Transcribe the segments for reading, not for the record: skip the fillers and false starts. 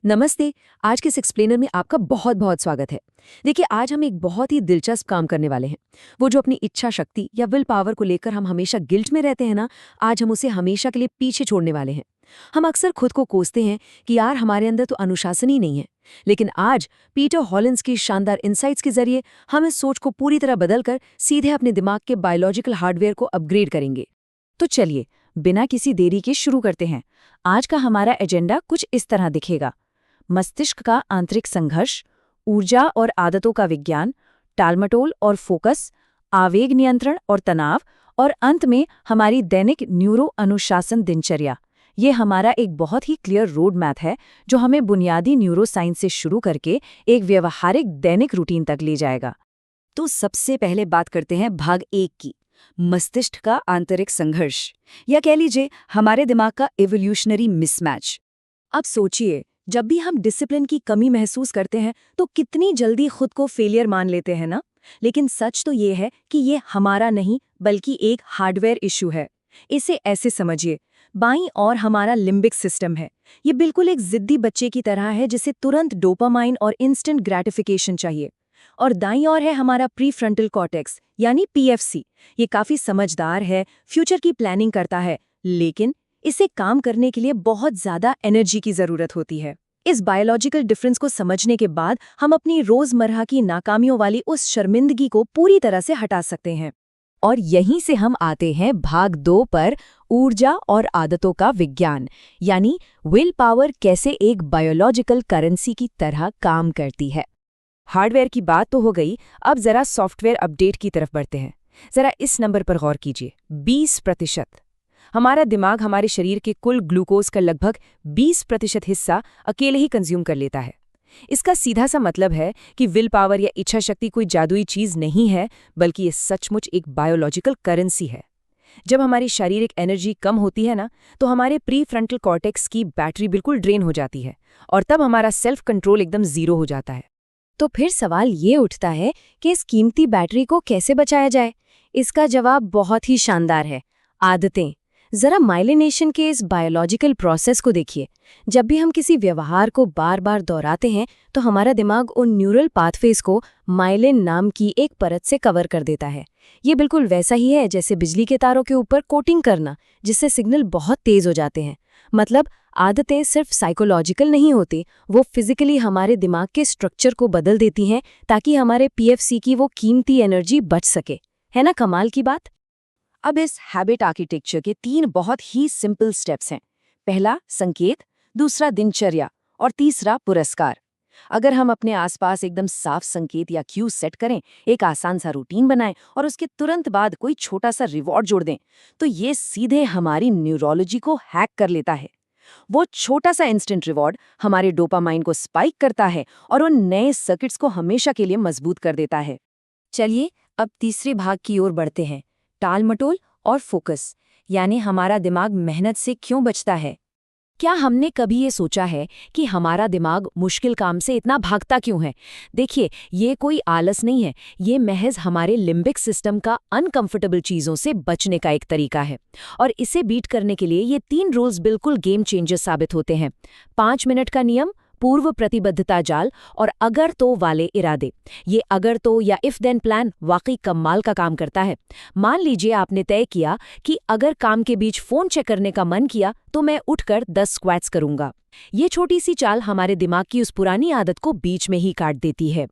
नमस्ते। आज के इस एक्सप्लेनर में आपका बहुत बहुत स्वागत है। देखिए, आज हम एक बहुत ही दिलचस्प काम करने वाले हैं। वो जो अपनी इच्छा शक्ति या विल पावर को लेकर हम हमेशा गिल्ट में रहते हैं ना, आज हम उसे हमेशा के लिए पीछे छोड़ने वाले हैं। हम अक्सर खुद को कोसते हैं कि यार हमारे अंदर तो अनुशासन ही नहीं है। लेकिन आज पीटर हॉलिंस की शानदार इंसाइट्स के जरिए हम इस सोच को पूरी तरह बदलकर सीधे अपने दिमाग के बायोलॉजिकल हार्डवेयर को अपग्रेड करेंगे। तो चलिए, बिना किसी देरी के शुरू करते हैं। आज का हमारा एजेंडा कुछ इस तरह दिखेगा। मस्तिष्क का आंतरिक संघर्ष, ऊर्जा और आदतों का विज्ञान, टालमटोल और फोकस, आवेग नियंत्रण और तनाव, और अंत में हमारी दैनिक न्यूरो अनुशासन दिनचर्या। ये हमारा एक बहुत ही क्लियर रोड मैप है जो हमें बुनियादी न्यूरो साइंस से शुरू करके एक व्यवहारिक दैनिक रूटीन तक ले जाएगा। तो सबसे पहले बात करते हैं भाग 1 की, मस्तिष्क का आंतरिक संघर्ष, या कह लीजिए हमारे दिमाग का इवोल्यूशनरी मिसमैच। अब सोचिए, जब भी हम डिसिप्लिन की कमी महसूस करते हैं तो कितनी जल्दी खुद को फेलियर मान लेते हैं ना। लेकिन सच तो ये है कि ये हमारा नहीं बल्कि एक हार्डवेयर इशू है। इसे ऐसे समझिए, बाईं ओर हमारा लिम्बिक सिस्टम है। ये बिल्कुल एक जिद्दी बच्चे की तरह है जिसे तुरंत डोपामाइन और इंस्टेंट ग्रेटिफिकेशन चाहिए। और दाईं ओर है हमारा प्रीफ्रंटल कॉर्टेक्स यानी पीएफसी। ये काफी समझदार है, फ्यूचर की प्लानिंग करता है, लेकिन इसे काम करने के लिए बहुत ज्यादा एनर्जी की जरूरत होती है। इस बायोलॉजिकल डिफरेंस को समझने के बाद हम अपनी रोजमर्रा की नाकामियों वाली उस शर्मिंदगी को पूरी तरह से हटा सकते हैं। और यहीं से हम आते हैं भाग 2 पर, ऊर्जा और आदतों का विज्ञान, यानी विल पावर कैसे एक बायोलॉजिकल करेंसी की तरह काम करती है। हार्डवेयर की बात तो हो गई, अब जरा सॉफ्टवेयर अपडेट की तरफ बढ़ते हैं। जरा इस नंबर पर गौर कीजिए, 20%। हमारा दिमाग हमारे शरीर के कुल ग्लूकोज का लगभग 20% हिस्सा अकेले ही कंज्यूम कर लेता है। इसका सीधा सा मतलब है कि विल पावर या इच्छा शक्ति कोई जादुई चीज नहीं है, बल्कि ये सचमुच एक बायोलॉजिकल करेंसी है। जब हमारी शारीरिक एनर्जी कम होती है ना, तो हमारे प्री फ्रंटल कॉर्टेक्स की बैटरी बिल्कुल ड्रेन हो जाती है और तब हमारा सेल्फ कंट्रोल एकदम जीरो हो जाता है। तो फिर सवाल ये उठता है कि इस कीमती बैटरी को कैसे बचाया जाए। इसका जवाब बहुत ही शानदार है, आदतें। जरा माइलिनेशन के इस बायोलॉजिकल प्रोसेस को देखिए। जब भी हम किसी व्यवहार को बार बार दोहराते हैं तो हमारा दिमाग उन न्यूरल पाथवेज को माइलिन नाम की एक परत से कवर कर देता है। ये बिल्कुल वैसा ही है जैसे बिजली के तारों के ऊपर कोटिंग करना, जिससे सिग्नल बहुत तेज हो जाते हैं। मतलब आदतें सिर्फ साइकोलॉजिकल नहीं होती, वो फिजिकली हमारे दिमाग के स्ट्रक्चर को बदल देती हैं ताकि हमारे पीएफसी की वो कीमती एनर्जी बच सके। है ना कमाल की बात। अब इस हैबिट आर्किटेक्चर के 3 बहुत ही सिंपल स्टेप्स हैं। पहला संकेत, दूसरा दिनचर्या और तीसरा पुरस्कार। अगर हम अपने आसपास एकदम साफ संकेत या क्यू सेट करें, एक आसान सा रूटीन बनाएं और उसके तुरंत बाद कोई छोटा सा रिवॉर्ड जोड़ दें, तो ये सीधे हमारी न्यूरोलॉजी को हैक कर लेता है। वो छोटा सा इंस्टेंट रिवॉर्ड हमारे डोपामाइन को स्पाइक करता है और उन नए सर्किट्स को हमेशा के लिए मजबूत कर देता है। चलिए अब तीसरे भाग की ओर बढ़ते हैं, टालमटोल और फोकस, यानी हमारा दिमाग मेहनत से क्यों बचता है। क्या हमने कभी ये सोचा है कि हमारा दिमाग मुश्किल काम से इतना भागता क्यों है? देखिए, ये कोई आलस नहीं है, ये महज हमारे लिम्बिक सिस्टम का अनकंफर्टेबल चीज़ों से बचने का एक तरीका है। और इसे बीट करने के लिए ये 3 रूल्स बिल्कुल गेम चेंजर साबित होते हैं। 5 मिनट का नियम, पूर्व प्रतिबद्धता जाल और अगर तो वाले इरादे। ये अगर तो या इफ देन प्लान वाकई कमाल का काम करता है। मान लीजिए आपने तय किया कि अगर काम के बीच फोन चेक करने का मन किया तो मैं उठकर 10 स्क्वैट्स करूंगा। ये छोटी सी चाल हमारे दिमाग की उस पुरानी आदत को बीच में ही काट देती है।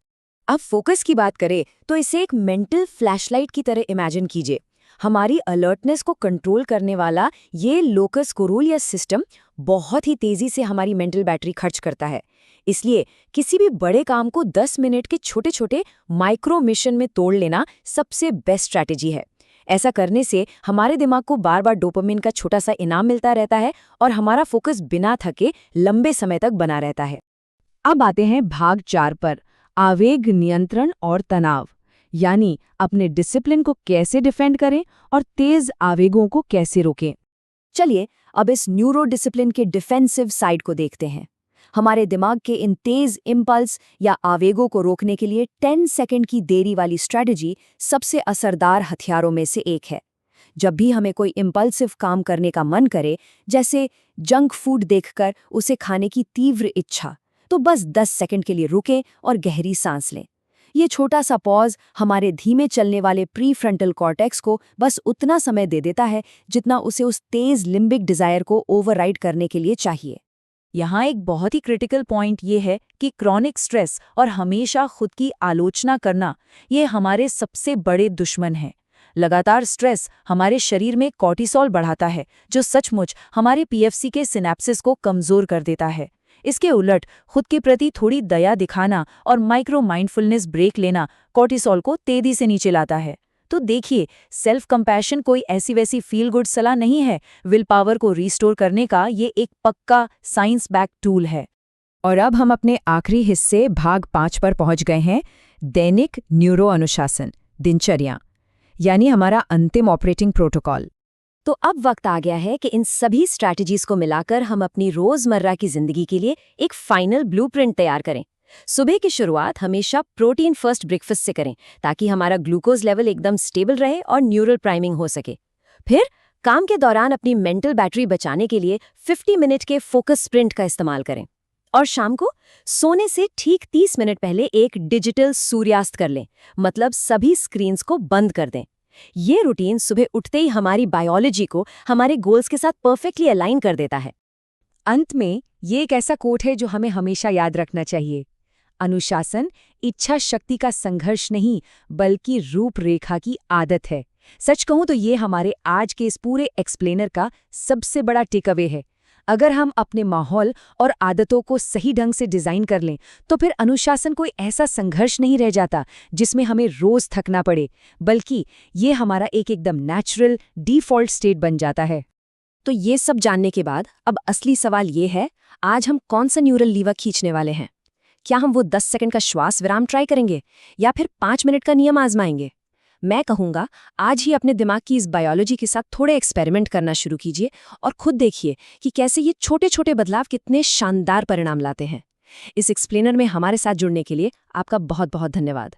अब फोकस की बात करें तो इसे एक मेंटल फ्लैशलाइट की तरह इमेजिन कीजिए। हमारी अलर्टनेस को कंट्रोल करने वाला ये लोकस कोरूलियस सिस्टम बहुत ही तेजी से हमारी मेंटल बैटरी खर्च करता है। इसलिए किसी भी बड़े काम को 10 मिनट के छोटे छोटे माइक्रो मिशन में तोड़ लेना सबसे बेस्ट स्ट्रैटेजी है। ऐसा करने से हमारे दिमाग को बार बार डोपामिन का छोटा सा इनाम मिलता रहता है और हमारा फोकस बिना थके लंबे समय तक बना रहता है। अब आते हैं भाग 4 पर, आवेग नियंत्रण और तनाव, यानी अपने डिसिप्लिन को कैसे डिफेंड करें और तेज आवेगों को कैसे रोकें। चलिए अब इस न्यूरो डिसिप्लिन के डिफेंसिव साइड को देखते हैं। हमारे दिमाग के इन तेज इम्पल्स या आवेगों को रोकने के लिए 10 सेकंड की देरी वाली स्ट्रैटेजी सबसे असरदार हथियारों में से एक है। जब भी हमें कोई इम्पल्सिव काम करने का मन करे, जैसे जंक फूड देखकर उसे खाने की तीव्र इच्छा, तो बस 10 सेकंड के लिए रुकें और गहरी सांस लें। ये छोटा सा पॉज हमारे धीमे चलने वाले प्रीफ्रंटल कॉर्टेक्स को बस उतना समय दे देता है जितना उसे उस तेज लिम्बिक डिजायर को ओवरराइड करने के लिए चाहिए। यहाँ एक बहुत ही क्रिटिकल पॉइंट ये है कि क्रॉनिक स्ट्रेस और हमेशा खुद की आलोचना करना ये हमारे सबसे बड़े दुश्मन हैं। लगातार स्ट्रेस हमारे शरीर में कॉर्टिसोल बढ़ाता है, जो सचमुच हमारे पीएफसी के सिनेप्सिस को कमजोर कर देता है। इसके उलट खुद के प्रति थोड़ी दया दिखाना और माइक्रो माइंडफुलनेस ब्रेक लेना कॉर्टिसोल को तेजी से नीचे लाता है। तो देखिए, सेल्फ कंपैशन कोई ऐसी वैसी फील गुड सलाह नहीं है। विल पावर को रिस्टोर करने का ये एक पक्का साइंस बैक टूल है। और अब हम अपने आखिरी हिस्से भाग 5 पर पहुंच गए हैं, दैनिक न्यूरो अनुशासन, दिनचर्या, यानी हमारा अंतिम ऑपरेटिंग प्रोटोकॉल। तो अब वक्त आ गया है कि इन सभी स्ट्रैटेजीज को मिलाकर हम अपनी रोजमर्रा की जिंदगी के लिए एक फाइनल ब्लूप्रिंट तैयार करें। सुबह की शुरुआत हमेशा प्रोटीन फर्स्ट ब्रेकफास्ट से करें, ताकि हमारा ग्लूकोज लेवल एकदम स्टेबल रहे और न्यूरल प्राइमिंग हो सके। फिर काम के दौरान अपनी मेंटल बैटरी बचाने के लिए 50 मिनट के फोकस स्प्रिंट का इस्तेमाल करें। और शाम को सोने से ठीक 30 मिनट पहले एक डिजिटल सूर्यास्त कर लें, मतलब सभी स्क्रीन्स को बंद कर दें। ये रूटीन सुबह उठते ही हमारी बायोलॉजी को हमारे गोल्स के साथ परफेक्टली अलाइन कर देता है। अंत में ये एक ऐसा कोट है जो हमें हमेशा याद रखना चाहिए, अनुशासन इच्छा शक्ति का संघर्ष नहीं, बल्कि रूपरेखा की आदत है। सच कहूं तो ये हमारे आज के इस पूरे एक्सप्लेनर का सबसे बड़ा टेक अवे है। अगर हम अपने माहौल और आदतों को सही ढंग से डिजाइन कर लें, तो फिर अनुशासन कोई ऐसा संघर्ष नहीं रह जाता जिसमें हमें रोज थकना पड़े, बल्कि ये हमारा एक एकदम नेचुरल डिफॉल्ट स्टेट बन जाता है। तो ये सब जानने के बाद अब असली सवाल ये है, आज हम कौन सा न्यूरल लीवर खींचने वाले हैं? क्या हम वो 10 सेकंड का श्वास विराम ट्राई करेंगे या फिर 5 मिनट का नियम आजमाएंगे? मैं कहूँगा आज ही अपने दिमाग की इस बायोलॉजी के साथ थोड़े एक्सपेरिमेंट करना शुरू कीजिए और खुद देखिए कि कैसे ये छोटे छोटे बदलाव कितने शानदार परिणाम लाते हैं। इस एक्सप्लेनर में हमारे साथ जुड़ने के लिए आपका बहुत बहुत धन्यवाद।